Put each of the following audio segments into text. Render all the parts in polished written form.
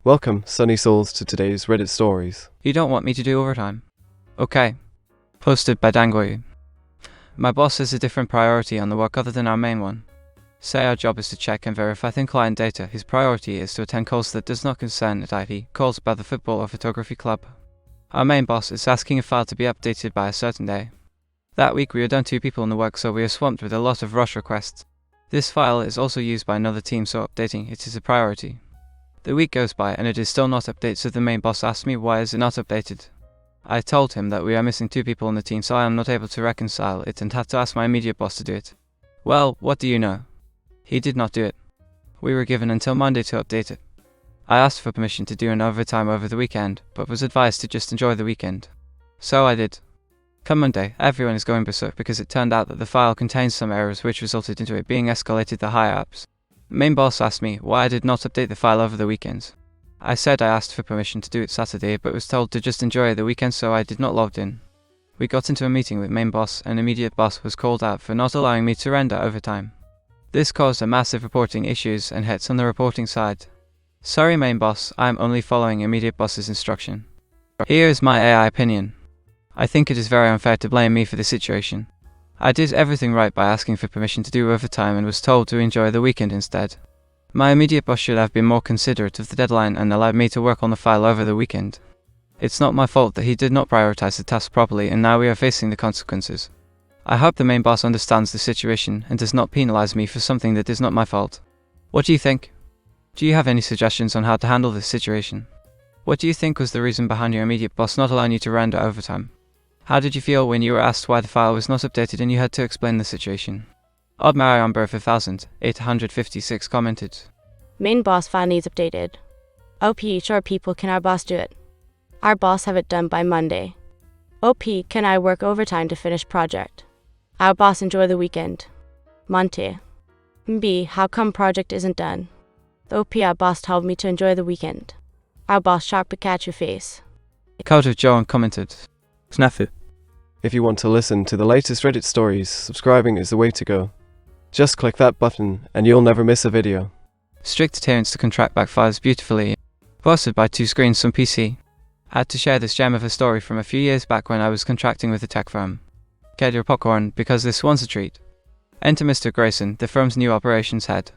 Welcome, Sunny Souls, to today's Reddit stories. You don't want me to do overtime? Okay. Posted by Dangoyu. My boss has a different priority on the work other than our main one. Say our job is to check and verify thin client data, his priority is to attend calls that does not concern IT, calls about the football or photography club. Our main boss is asking a file to be updated by a certain day. That week we are down 2 people in the work, so we are swamped with a lot of rush requests. This file is also used by another team, so updating it is a priority. The week goes by and it is still not updated, so the main boss asked me why is it not updated. I told him that we are missing 2 people in the team, so I am not able to reconcile it and had to ask my immediate boss to do it. Well, what do you know? He did not do it. We were given until Monday to update it. I asked for permission to do an overtime over the weekend, but was advised to just enjoy the weekend. So I did. Come Monday, everyone is going berserk because it turned out that the file contains some errors which resulted into it being escalated to higher ups. Main boss asked me why I did not update the file over the weekend. I said I asked for permission to do it Saturday, but was told to just enjoy the weekend, so I did not log in. We got into a meeting with main boss, and immediate boss was called out for not allowing me to render overtime. This caused a massive reporting issues and hits on the reporting side. Sorry main boss, I am only following immediate boss's instruction. Here is my AI opinion. I think it is very unfair to blame me for this situation. I did everything right by asking for permission to do overtime and was told to enjoy the weekend instead. My immediate boss should have been more considerate of the deadline and allowed me to work on the file over the weekend. It's not my fault that he did not prioritize the task properly, and now we are facing the consequences. I hope the main boss understands the situation and does not penalize me for something that is not my fault. What do you think? Do you have any suggestions on how to handle this situation? What do you think was the reason behind your immediate boss not allowing you to render overtime? How did you feel when you were asked why the file was not updated and you had to explain the situation? Odd Mariamber of 1856 commented. Main boss file needs updated. OP, sure people, can our boss do it? Our boss have it done by Monday. OP, can I work overtime to finish project? Our boss enjoy the weekend. Monte. B, how come project isn't done? OP, our boss told me to enjoy the weekend. Our boss sharp to catch your face. Coat of Joan commented. Snafu. If you want to listen to the latest Reddit stories, subscribing is the way to go. Just click that button and you'll never miss a video. Strict adherence to contract backfires beautifully. Posted by 2 Screens on PC. Had to share this gem of a story from a few years back when I was contracting with a tech firm. Get your popcorn because this one's a treat. Enter Mr. Grayson, the firm's new operations head.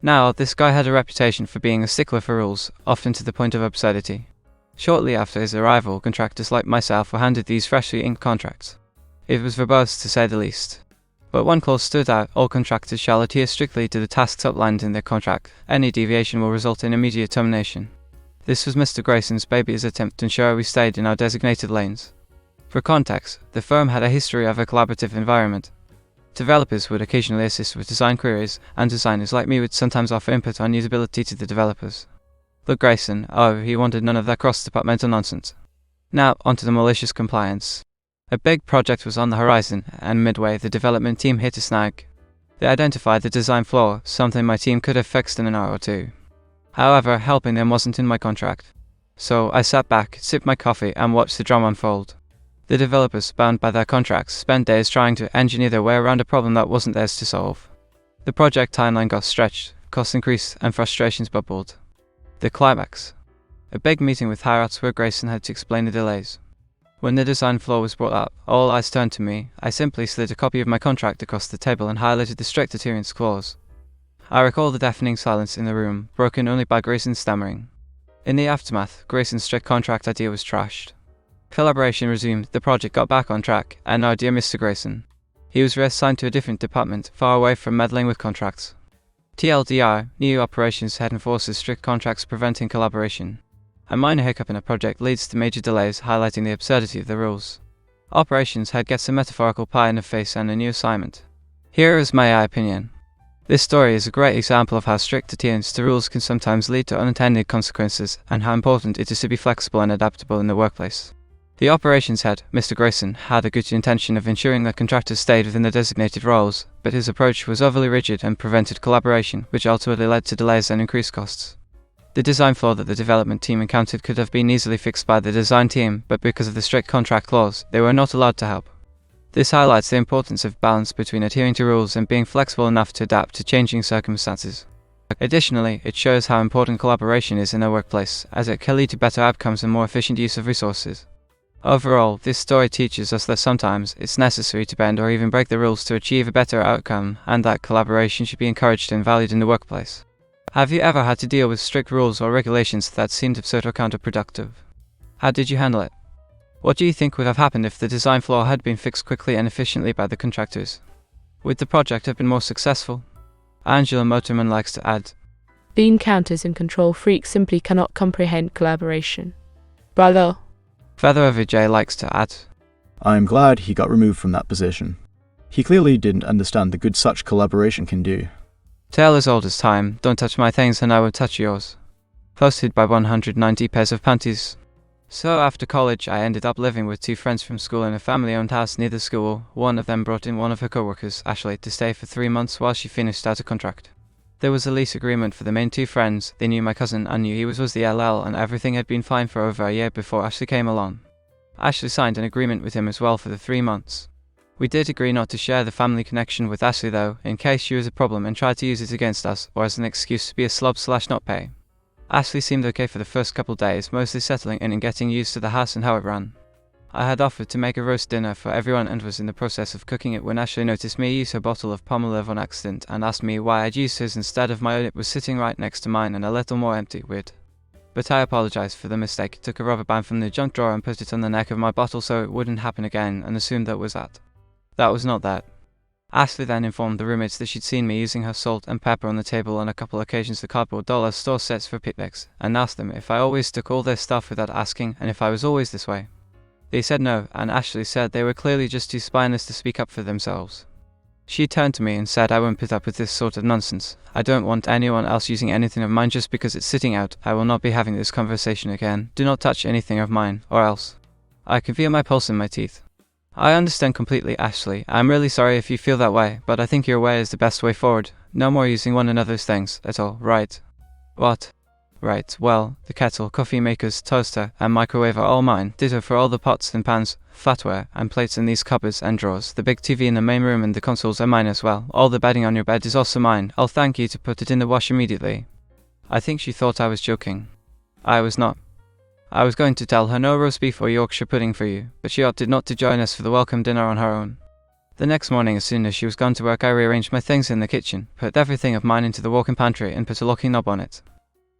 Now, this guy had a reputation for being a stickler for rules, often to the point of absurdity. Shortly after his arrival, contractors like myself were handed these freshly inked contracts. It was verbose to say the least. But one clause stood out: all contractors shall adhere strictly to the tasks outlined in their contract. Any deviation will result in immediate termination. This was Mr. Grayson's baby's attempt to ensure we stayed in our designated lanes. For context, the firm had a history of a collaborative environment. Developers would occasionally assist with design queries, and designers like me would sometimes offer input on usability to the developers. Look, Grayson, oh, he wanted none of that cross-departmental nonsense. Now, onto the malicious compliance. A big project was on the horizon, and midway the development team hit a snag. They identified the design flaw, something my team could have fixed in an hour or 2. However, helping them wasn't in my contract. So I sat back, sipped my coffee, and watched the drama unfold. The developers, bound by their contracts, spent days trying to engineer their way around a problem that wasn't theirs to solve. The project timeline got stretched, costs increased, and frustrations bubbled. The climax. A big meeting with higher-ups where Grayson had to explain the delays. When the design flaw was brought up, all eyes turned to me. I simply slid a copy of my contract across the table and highlighted the strict adherence clause. I recall the deafening silence in the room, broken only by Grayson's stammering. In the aftermath, Grayson's strict contract idea was trashed. Collaboration resumed, the project got back on track, and our dear Mr. Grayson. He was reassigned to a different department, far away from meddling with contracts. TLDR, new operations head enforces strict contracts preventing collaboration. A minor hiccup in a project leads to major delays, highlighting the absurdity of the rules. Operations head gets a metaphorical pie in the face and a new assignment. Here is my opinion. This story is a great example of how strict adherence to rules can sometimes lead to unintended consequences, and how important it is to be flexible and adaptable in the workplace. The operations head, Mr. Grayson, had a good intention of ensuring that contractors stayed within their designated roles, but his approach was overly rigid and prevented collaboration, which ultimately led to delays and increased costs. The design flaw that the development team encountered could have been easily fixed by the design team, but because of the strict contract clause, they were not allowed to help. This highlights the importance of balance between adhering to rules and being flexible enough to adapt to changing circumstances. Additionally, it shows how important collaboration is in a workplace, as it can lead to better outcomes and more efficient use of resources. Overall, this story teaches us that sometimes it's necessary to bend or even break the rules to achieve a better outcome, and that collaboration should be encouraged and valued in the workplace. Have you ever had to deal with strict rules or regulations that seemed absurd or counterproductive? How did you handle it? What do you think would have happened if the design flaw had been fixed quickly and efficiently by the contractors? Would the project have been more successful? Angela Motorman likes to add, Bean counters and control freaks simply cannot comprehend collaboration. Bravo. Feather Vijay likes to add, I'm glad he got removed from that position. He clearly didn't understand the good such collaboration can do. Tale as old as time, don't touch my things and I will touch yours. Posted by 190 pairs of panties. So after college, I ended up living with two friends from school in a family-owned house near the school. One of them brought in one of her co-workers, Ashley, to stay for 3 months while she finished out a contract. There was a lease agreement for the main two friends. They knew my cousin and knew he was the LL, and everything had been fine for over a year before Ashley came along. Ashley signed an agreement with him as well for the 3 months. We did agree not to share the family connection with Ashley though, in case she was a problem and tried to use it against us, or as an excuse to be a slob/not pay. Ashley seemed okay for the first couple days, mostly settling in and getting used to the house and how it ran. I had offered to make a roast dinner for everyone and was in the process of cooking it when Ashley noticed me use her bottle of Palmolive on accident and asked me why I'd used hers instead of my own. It was sitting right next to mine and a little more empty. Weird. But I apologized for the mistake, took a rubber band from the junk drawer and put it on the neck of my bottle so it wouldn't happen again, and assumed that was that. That was not that. Ashley then informed the roommates that she'd seen me using her salt and pepper on the table on a couple occasions, the cardboard dollar store sets for picnics, and asked them if I always took all their stuff without asking and if I was always this way. They said no, and Ashley said they were clearly just too spineless to speak up for themselves. She turned to me and said I won't put up with this sort of nonsense. I don't want anyone else using anything of mine just because it's sitting out. I will not be having this conversation again. Do not touch anything of mine, or else. I can feel my pulse in my teeth. I understand completely, Ashley. I'm really sorry if you feel that way, but I think your way is the best way forward. No more using one another's things at all, right? What? Right, well, the kettle, coffee makers, toaster, and microwave are all mine. Ditto for all the pots and pans, flatware, and plates in these cupboards and drawers. The big TV in the main room and the consoles are mine as well. All the bedding on your bed is also mine. I'll thank you to put it in the wash immediately. I think she thought I was joking. I was not. I was going to tell her no roast beef or Yorkshire pudding for you, but she opted not to join us for the welcome dinner on her own. The next morning, as soon as she was gone to work, I rearranged my things in the kitchen, put everything of mine into the walk-in pantry, and put a locking knob on it.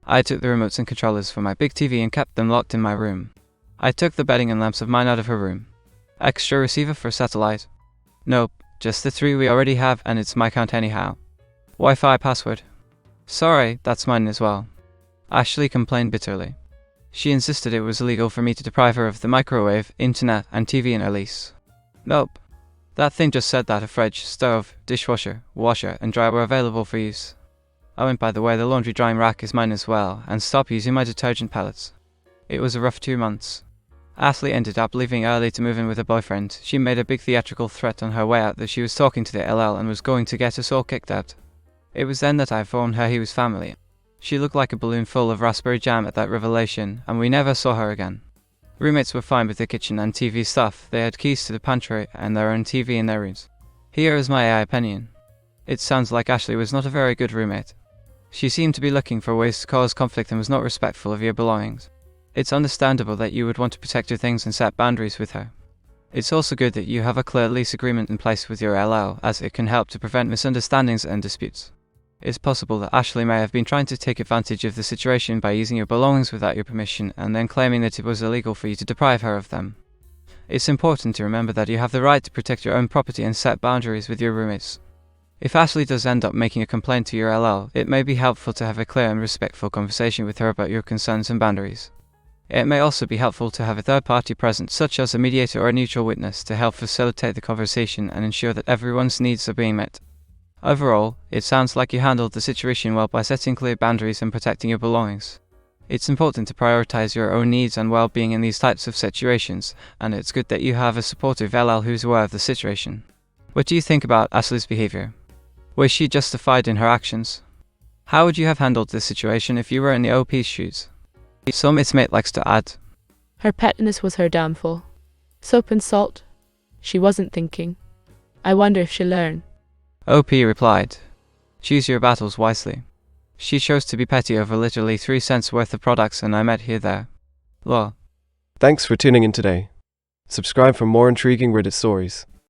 I took the remotes and controllers for my big TV and kept them locked in my room. I took the bedding and lamps of mine out of her room. Extra receiver for satellite? Nope, just the 3 we already have, and it's my account anyhow. Wi-Fi password? Sorry, that's mine as well. Ashley complained bitterly. She insisted it was illegal for me to deprive her of the microwave, internet, and TV in her lease. Nope. That thing just said that a fridge, stove, dishwasher, washer, and dryer were available for use. Oh, and by the way, the laundry drying rack is mine as well, and stop using my detergent pellets. It was a rough 2 months. Ashley ended up leaving early to move in with her boyfriend. She made a big theatrical threat on her way out that she was talking to the LL and was going to get us all kicked out. It was then that I informed her he was family. She looked like a balloon full of raspberry jam at that revelation, and we never saw her again. Roommates were fine with the kitchen and TV stuff. They had keys to the pantry and their own TV in their rooms. Here is my AI opinion. It sounds like Ashley was not a very good roommate. She seemed to be looking for ways to cause conflict and was not respectful of your belongings. It's understandable that you would want to protect your things and set boundaries with her. It's also good that you have a clear lease agreement in place with your LL, as it can help to prevent misunderstandings and disputes. It's possible that Ashley may have been trying to take advantage of the situation by using your belongings without your permission and then claiming that it was illegal for you to deprive her of them. It's important to remember that you have the right to protect your own property and set boundaries with your roommates. If Ashley does end up making a complaint to your LL, it may be helpful to have a clear and respectful conversation with her about your concerns and boundaries. It may also be helpful to have a third party present, such as a mediator or a neutral witness, to help facilitate the conversation and ensure that everyone's needs are being met. Overall, it sounds like you handled the situation well by setting clear boundaries and protecting your belongings. It's important to prioritize your own needs and well-being in these types of situations, and it's good that you have a supportive LL who's aware of the situation. What do you think about Ashley's behavior? Was she justified in her actions? How would you have handled this situation if you were in the OP's shoes? Some its mate likes to add, Her pettiness was her downfall. Soap and salt. She wasn't thinking. I wonder if she'll learn. OP replied, choose your battles wisely. She chose to be petty over literally 3 cents worth of products and I met her there. Lol. Thanks for tuning in today. Subscribe for more intriguing Reddit stories.